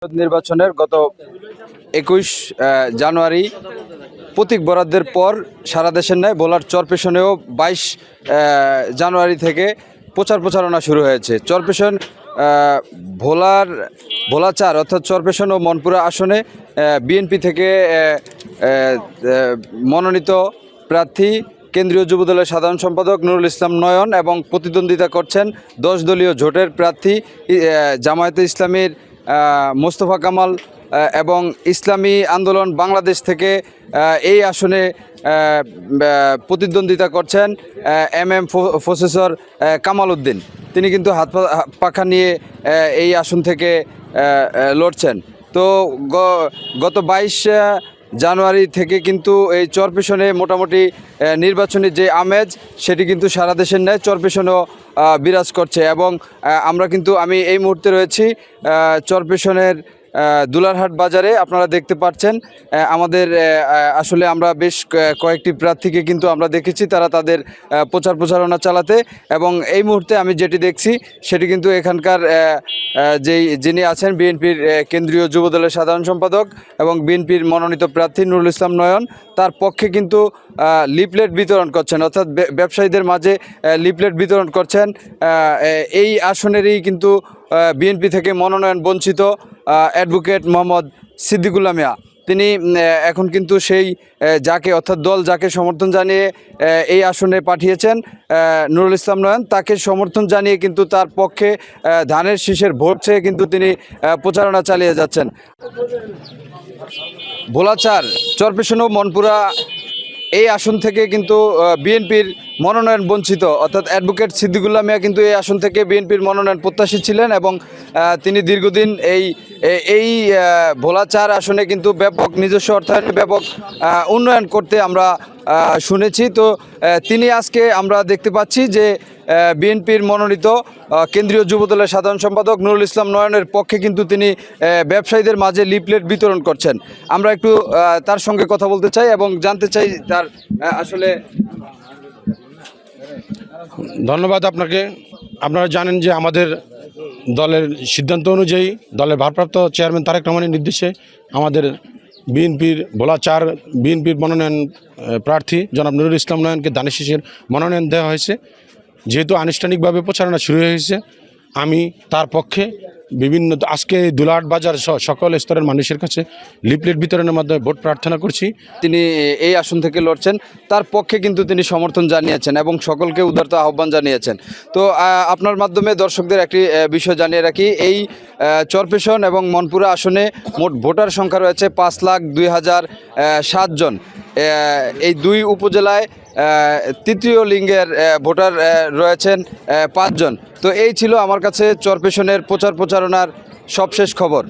নির্বাচনের গত 21 জানুয়ারি প্রতীক বরাদ্দের পর সারা দেশের ন্যায় ভোলার চরপেশনেও 22 জানুয়ারি থেকে প্রচারণা শুরু হয়েছে। চরপেশন ভোলা 4 অর্থাৎ চরপেশন ও মনপুরা আসনে বিএনপি থেকে মনোনীত প্রার্থী কেন্দ্রীয় যুবদলের সাধারণ সম্পাদক নুরুল ইসলাম নয়ন এবং প্রতিদ্বন্দ্বিতা করছেন 10 দলীয় জোটের প্রার্থী জামায়াতে ইসলামীর মোস্তফা কামাল এবং ইসলামী আন্দোলন বাংলাদেশ থেকে এই আসনে প্রতিদ্বন্দ্বিতা করছেন প্রফেসর কামাল উদ্দিন। তিনি কিন্তু হাত পাখা নিয়ে এই আসন থেকে লড়ছেন। তো গত 22 জানুয়ারি থেকে কিন্তু এই চরপেশনে মোটামুটি নির্বাচনী যে আমেজ সেটি কিন্তু সারা দেশের ন্যায় চরপেশনেও বিরাজ করছে। এবং আমি এই মুহূর্তে রয়েছি চরপেশনের দুলারহাট বাজারে। আপনারা দেখতে পাচ্ছেন আমাদের আসলে আমরা বেশ কয়েকটি প্রার্থীকে কিন্তু আমরা দেখেছি তারা তাদের প্রচারণা চালাতে, এবং এই মুহূর্তে আমি যেটি দেখছি সেটি কিন্তু এখানকার যিনি আছেন বিএনপির কেন্দ্রীয় যুবদলের সাধারণ সম্পাদক এবং বিএনপির মনোনীত প্রার্থী নুরুল ইসলাম নয়ন তার পক্ষে কিন্তু লিফলেট বিতরণ করছেন, অর্থাৎ ব্যবসায়ীদের মাঝে লিফলেট বিতরণ করছেন। এই আসনেরই কিন্তু বিএনপি থেকে মনোনয়ন বঞ্চিত অ্যাডভোকেট মোহাম্মদ সিদ্দিকুল্লাহ মিয়া, তিনি এখন কিন্তু সেই দল যাকে সমর্থন জানিয়ে এই আসনে পাঠিয়েছেন নুরুল ইসলাম নয়ন, তাকে সমর্থন জানিয়ে কিন্তু তার পক্ষে ধানের শীষের ভোট চেয়ে কিন্তু তিনি প্রচারণা চালিয়ে যাচ্ছেন। ভোলা 4 চরপেশন ও মনপুরা এই আসন থেকে কিন্তু বিএনপির মনোনয়ন বঞ্চিত, অর্থাৎ অ্যাডভোকেট সিদ্দিকুল্লাহ মিয়া কিন্তু এই আসন থেকে বিএনপির মনোনয়ন প্রত্যাশী ছিলেন এবং তিনি দীর্ঘদিন এই ভোলা 4 আসনে কিন্তু ব্যাপক নিজস্ব অর্থায়নে ব্যাপক উন্নয়ন করতে আমরা শুনেছি। তো তিনি আজকে আমরা দেখতে পাচ্ছি যে বিএনপির মনোনীত কেন্দ্রীয় যুবদলের সাধারণ সম্পাদক নুরুল ইসলাম নয়নের পক্ষে কিন্তু তিনি ব্যবসায়ীদের মাঝে লিফলেট বিতরণ করছেন। আমরা একটু তার সঙ্গে কথা বলতে চাই এবং জানতে চাই তার আসলে। ধন্যবাদ আপনাকে। আপনারা জানেন যে আমাদের দলের সিদ্ধান্ত অনুযায়ী দলের ভারপ্রাপ্ত চেয়ারম্যান তারেক রহমানের নির্দেশে আমাদের বিএনপির ভোলা 4 বিএনপির মনোনয়ন প্রার্থী জনাব নুরুল ইসলাম নয়নকে ধানের শীষের মনোনয়ন দেওয়া হয়েছে। যেহেতু আনুষ্ঠানিকভাবে প্রচারণা শুরু হয়েছে, আমি তার পক্ষে আজকে দুলারহাট বাজার সকল স্তরের মানুষের কাছে লিফলেট বিতরণের মাধ্যমে ভোট প্রার্থনা করছি। তিনি এই আসন থেকে লড়ছেন, তার পক্ষে কিন্তু তিনি সমর্থন জানিয়েছেন এবং সকলকে উদারতা আহ্বান জানিয়েছেন। তো আপনার মাধ্যমে দর্শকদের একটি বিষয় জানিয়ে রাখি, এই চরপেশন এবং মনপুরা আসনে মোট ভোটার সংখ্যা রয়েছে 5,02,007 জন। এই দুই উপজেলায় তৃতীয় লিঙ্গের ভোটার রয়েছেন 5 জন। তো এই ছিল আমার কাছে চরপেশনের প্রচারণার সবশেষ খবর।